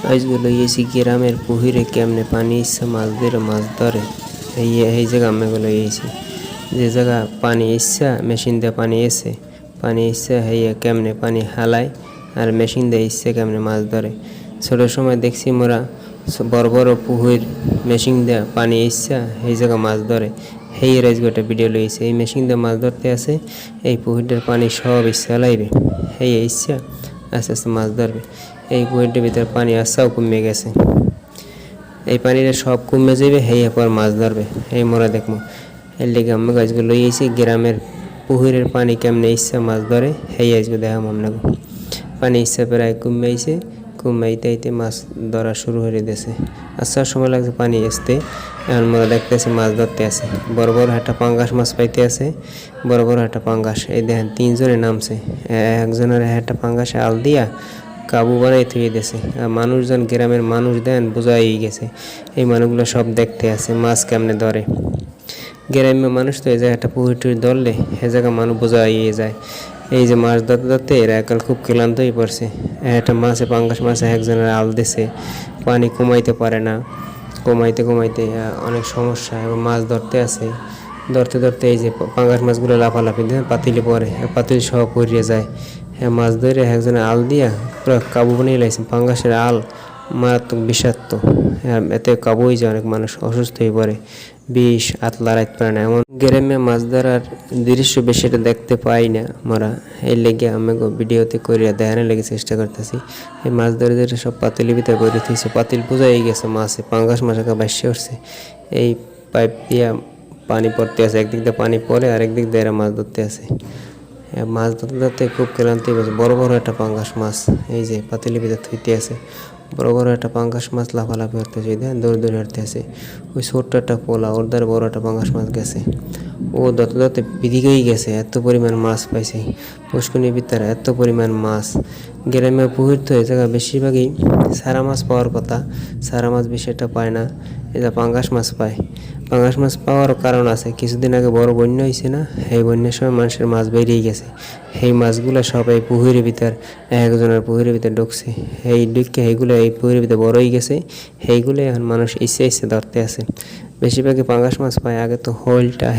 আজগুলো AC গ্রামের পুহিরে কেমনে পানি ইচ্ছা মাছ ধরে এই জায়গা আমি গুলো এসি যে জায়গা পানি ইচ্ছা মেশিন দিয়ে পানি ইচ্ছা হইয়া কেমনে পানি হালায় আর মেশিন দিয়ে ইচ্ছা কেমনে মাছ ধরে। ছোট সময় দেখছি মোরা বড় বড় পুকুর মেশিন দিয়ে পানি ইচ্ছা এই জায়গা মাছ ধরে। এই রাজগোটা ভিডিও লইছে এই মেশিন দিয়ে মাছ ধরতে আছে, এই পুকুরটার পানি সব ইচ্ছা লাইবে, এই ইচ্ছা আস্তে আস্তে মাছ ধরবে। এই পুকুরটার ভিতরে পানি আসাও কমে গেছে, এই পানিটা সব কমে যাবে, হেয়ে পর মাছ ধরবে। এই মোরা দেখবো এর লেগে আমি গাছগুলো লইয়েছি গ্রামের পুকুরের পানি কেমনে ইচ্ছা মাছ ধরে, হেই আজকে দেখাম আপনাকে। পানি ইচ্ছা প্রায় কমে আইছে, কমাইতে মাছ ধরা শুরু হয়ে দিয়েছে। আসার সময় লাগছে পানি আসতে, এখন মোরা দেখতেছি মাছ ধরতে আছে। বড় বড় একটা পাঙ্গাস মাছ পাইতে আছে, বড় বড় একটা পাঙ্গাস। এই দেখেন তিনজনে নামছে, একজনের একটা পাঙ্গাসে আল দিয়া কাবু বানাই থুয়ে দিয়েছে। আর মানুষজন গ্রামের মানুষ দেন বোঝাই গেছে, এই মানুষগুলো সব দেখতে আছে মাছ কেমনে ধরে। গ্রামের মানুষ তো এই জায়গায় একটা পুকুর টুকুর ধরলে এ জায়গা মানুষ বোঝাই যায়। এই যে মাছ ধরতে ধরতে এরা একাল খুব ক্লান্ত হয়ে পড়ছে। একটা মাছে পাঙ্গাস মাছে একজনের আল দিছে, পানি কমাইতে পারে না, কমাইতে অনেক সমস্যা। এবং মাছ ধরতে আছে, ধরতে ধরতে এই যে পাঙ্গাস মাছগুলো লাফালাফি দেয় পাতিলে পরে, পাতিল সহ পড়িয়ে যায়। হ্যাঁ মাছ ধরে একজনের আল দিয়া পুরো কাবু বানিয়ে লাইছে। পাঙ্গাসের আল মারাত্মক বিষাক্ত, এতে কাবু হয়ে যায়, অনেক মানুষ অসুস্থ হয়ে পড়ে, বিষ আতলা রাইতে পারে না। এমন গ্রামে মাছ ধরার দৃশ্য বেশিটা দেখতে পাই না মোরা, এই লেগে আমি ভিডিওতে করিয়া দেখানোর লেগে চেষ্টা করতেছি। এই মাছ ধরে ধরে সব পাতিলের ভিতরে করে দিয়েছে, পাতিল বোঝাই গেছে মাছে, পাঙ্গাস মাছ বাইসে উঠছে। এই পাইপ দিয়া পানি পড়তে আছে, একদিক দিয়ে পানি পড়ে আর একদিক দিয়ে এরা মাছ ধরতে আছে। মাছ ধরতে ধরতে খুব ক্লান্তি হয়েছে। বড় বড় একটা পাঙ্গাস মাছ এই যে পাতিলের ভিতরে থইতে আছে, বড় বড় একটা পাঙ্গাস মাছ লাফালাফি করতেছে, দৌড়ে দৌড়ে হাঁটতে আছে। ওই ছোট্ট একটা পোলা ওর দ্বারা বড় একটা পাঙ্গাস মাছ গেছে, ও ধরতে ধরতে বিদিকেই গেছে। এত পরিমাণ মাছ পাইছে পুষ্করণীর ভিতরে, এত পরিমাণ মাছ। গ্রামের পুকুর তো এই জায়গা বেশিরভাগই সারা মাছ পাওয়ার কথা, সারা মাছ বেশি একটা পায় না, এটা পাঙ্গাস মাছ পায়। পাঙ্গাস মাছ পাওয়ার কারণ আছে, কিছুদিন আগে বড় বন্যা হয়েছে না, এই বন্যার সময় মানুষের মাছ বেরিয়ে গেছে। এই মাছগুলো সব এই পুকুরের ভিতর, একজনের পুকুরের ভিতরে ঢুকছে, এই ঢুকে এইগুলো এই পুকুরের ভিতরে বড় হয়ে গেছে। এইগুলো এখন মানুষ ইচ্ছে ধরতে আছে। বেশিরভাগই পাঙ্গাস মাছ পায়, আগে তো হোলটা